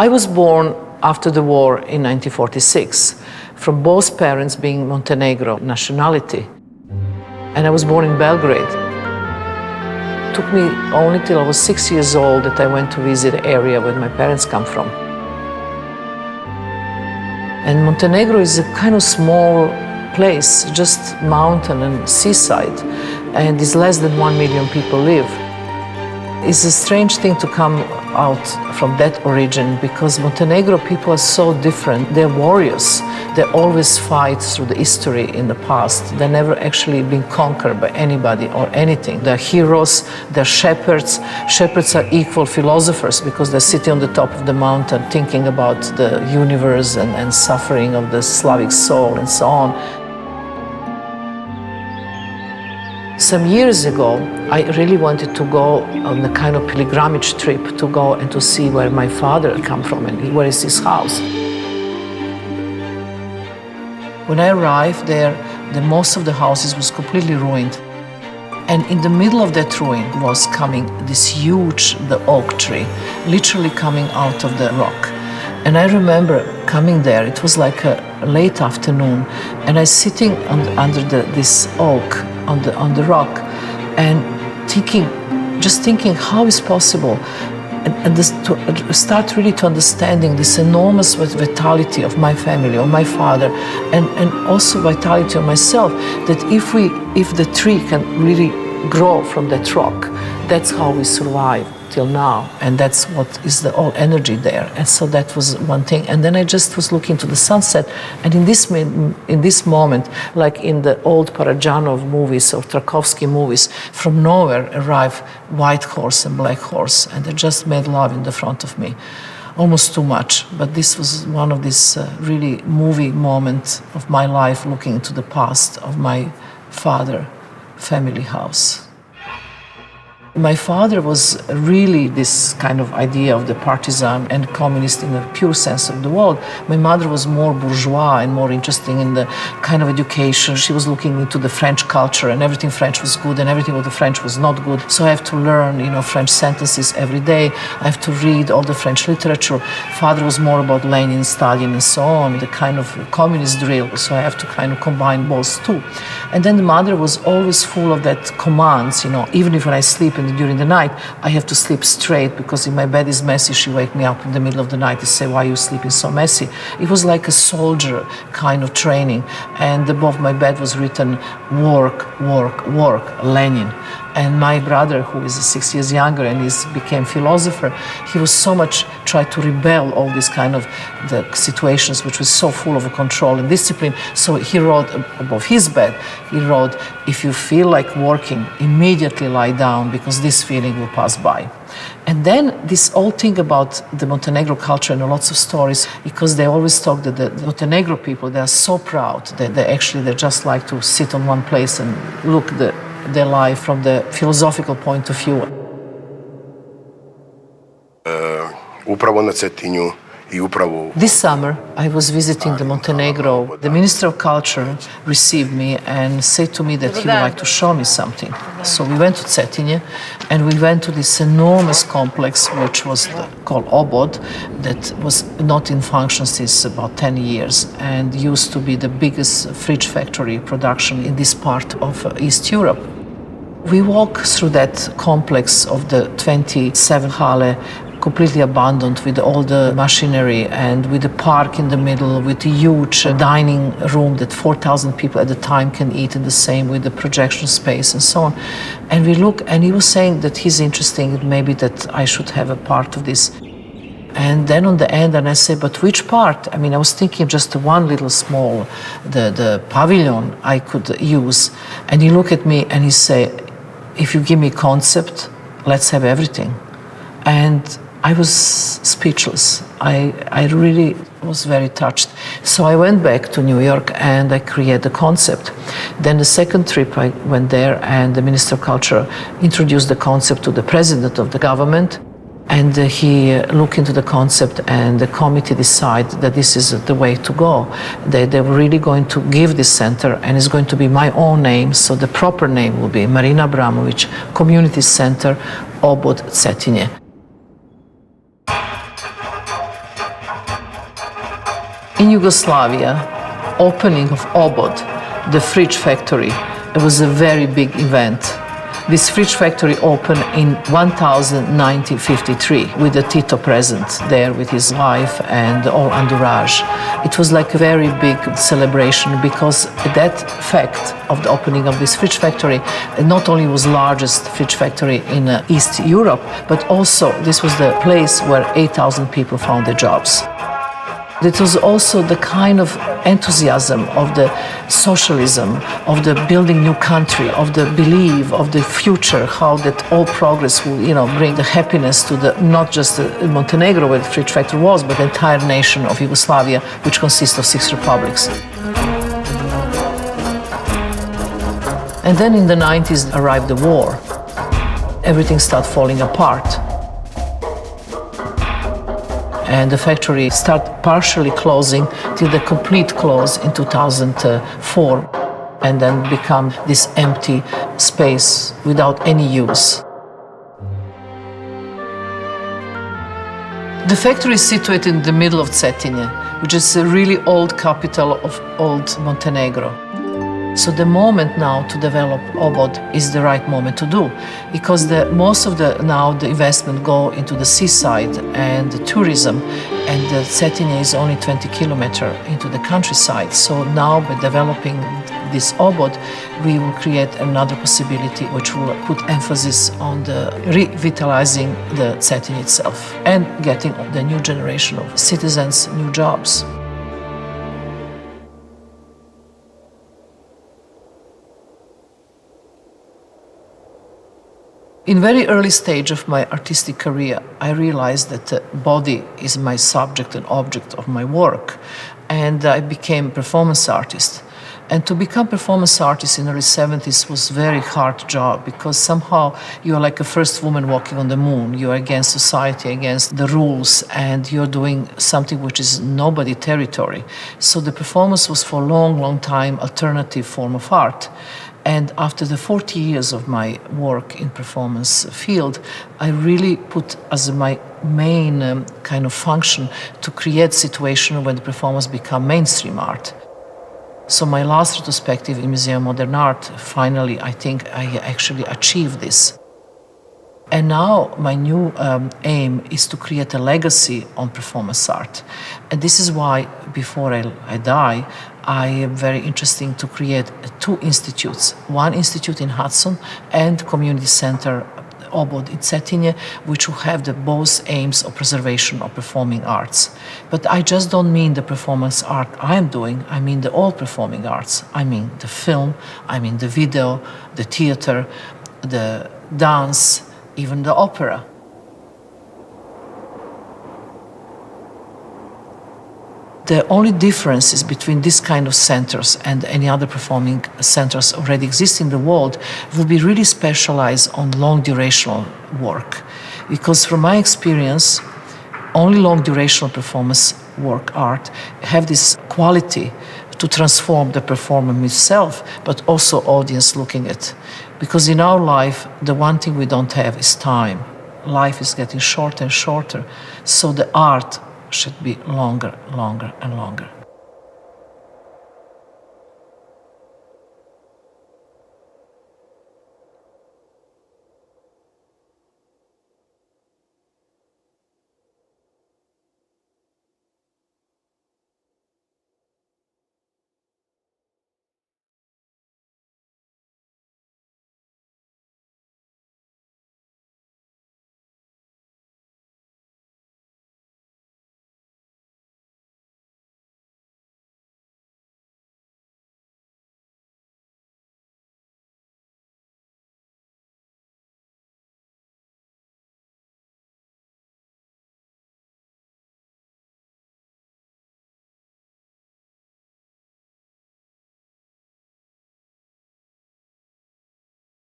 I was born after the war in 1946, from both parents being Montenegro nationality. And I was born in Belgrade. It took me only till I was 6 years old that I went to visit the area where my parents come from. And Montenegro is a kind of small place, just mountain and seaside, and is less than 1 million people live. It's a strange thing to come out from that origin because Montenegro people are so different. They're warriors. They always fight through the history in the past. They've never actually been conquered by anybody or anything. They're heroes, they're shepherds. Shepherds are equal philosophers because they're sitting on the top of the mountain thinking about the universe and suffering of the Slavic soul and so on. Some years ago, I really wanted to go on a kind of pilgrimage trip to go and to see where my father come from and where is his house. When I arrived there, most of the houses was completely ruined. And in the middle of that ruin was coming this huge, the oak tree, literally coming out of the rock. And I remember coming there, it was like a late afternoon, and I was sitting under this oak on the rock and just thinking how is possible and to start really to understanding this enormous vitality of my family, of my father, and also vitality of myself, that if the tree can really grow from that rock, that's how we survive till now, and that's what is the all energy there. And so that was one thing. And then I just was looking to the sunset, and in this moment, like in the old Parajanov movies or Tarkovsky movies, from nowhere arrived white horse and black horse, and they just made love in the front of me. Almost too much, but this was one of these really movie moments of my life, looking into the past of my father family house. My father was really this kind of idea of the partisan and communist in the pure sense of the word. My mother was more bourgeois and more interested in the kind of education. She was looking into the French culture, and everything French was good and everything of the French was not good. So I have to learn, French sentences every day. I have to read all the French literature. Father was more about Lenin, Stalin, and so on, the kind of communist drill. So I have to kind of combine both two. And then the mother was always full of that commands, even if when I sleep during the night, I have to sleep straight because if my bed is messy, she wake me up in the middle of the night and say, why are you sleeping so messy? It was like a soldier kind of training. And above my bed was written, work, work, work, Lenin. And my brother, who is 6 years younger and became philosopher, he was so much tried to rebel all these kind of the situations which was so full of control and discipline. So he wrote above his bed, he wrote, if you feel like working, immediately lie down because this feeling will pass by. And then this whole thing about the Montenegro culture and lots of stories, because they always talk that the Montenegro people, they are so proud that they just like to sit on one place and look their life from the philosophical point of view. Upravo na Cetinju I upravo... This summer, I was visiting the Montenegro. The Minister of Culture received me and said to me that he would like to show me something. So we went to Cetinje and we went to this enormous complex which was called Obod, that was not in function since about 10 years and used to be the biggest fridge factory production in this part of East Europe. We walk through that complex of the 27 Halle, completely abandoned with all the machinery and with the park in the middle, with a huge dining room that 4,000 people at a time can eat in the same, with the projection space and so on. And we look, and he was saying that he's interested, maybe that I should have a part of this. And then on the end, and I say, but which part? I mean, I was thinking just one little small, the pavilion I could use. And he looked at me and he said, if you give me concept, let's have everything. And I was speechless. I really was very touched. So I went back to New York and I created the concept. Then the second trip I went there and the Minister of Culture introduced the concept to the President of the government. And he looked into the concept and the committee decided that this is the way to go. They were really going to give this center and it's going to be my own name. So the proper name will be Marina Abramovic Community Center Obod Cetinje. In Yugoslavia, opening of Obod, the fridge factory, it was a very big event. This fridge factory opened in 1953 with the Tito present there with his wife and all entourage. It was like a very big celebration because that fact of the opening of this fridge factory not only was the largest fridge factory in East Europe, but also this was the place where 8,000 people found their jobs. It was also the kind of enthusiasm of the socialism, of the building new country, of the belief of the future, how that all progress will, bring the happiness to not just Montenegro where the fridge factory was, but the entire nation of Yugoslavia, which consists of 6 republics. And then in the 90s arrived the war. Everything started falling apart. And the factory started partially closing till the complete close in 2004, and then become this empty space without any use. The factory is situated in the middle of Cetinje, which is a really old capital of old Montenegro. So the moment now to develop Obod is the right moment to do, because most of the investment go into the seaside and the tourism, and the Cetinje is only 20 kilometers into the countryside. So now by developing this Obod, we will create another possibility which will put emphasis on the revitalizing the Cetinje itself and getting the new generation of citizens new jobs. In very early stage of my artistic career, I realized that the body is my subject and object of my work, and I became a performance artist. And to become performance artist in the early 70s was a very hard job, because somehow you are like a first woman walking on the moon. You are against society, against the rules, and you're doing something which is nobody territory. So the performance was for a long, long time alternative form of art. And after the 40 years of my work in performance field, I really put as my main kind of function to create situation when the performance become mainstream art. So my last retrospective in Museum of Modern Art, finally, I think I actually achieved this. And now my new aim is to create a legacy on performance art. And this is why, before I die, I am very interested to create 2 institutes. One institute in Hudson and community center Obod in Cetinje, which will have both aims of preservation of performing arts. But I just don't mean the performance art I am doing, I mean the all performing arts. I mean the film, I mean the video, the theater, the dance, even the opera. The only differences between this kind of centers and any other performing centers already exist in the world will be really specialized on long durational work. Because from my experience, only long durational performance work art have this quality to transform the performer itself, but also audience looking at. Because in our life, the one thing we don't have is time. Life is getting shorter and shorter, so the art should be longer, longer, and longer.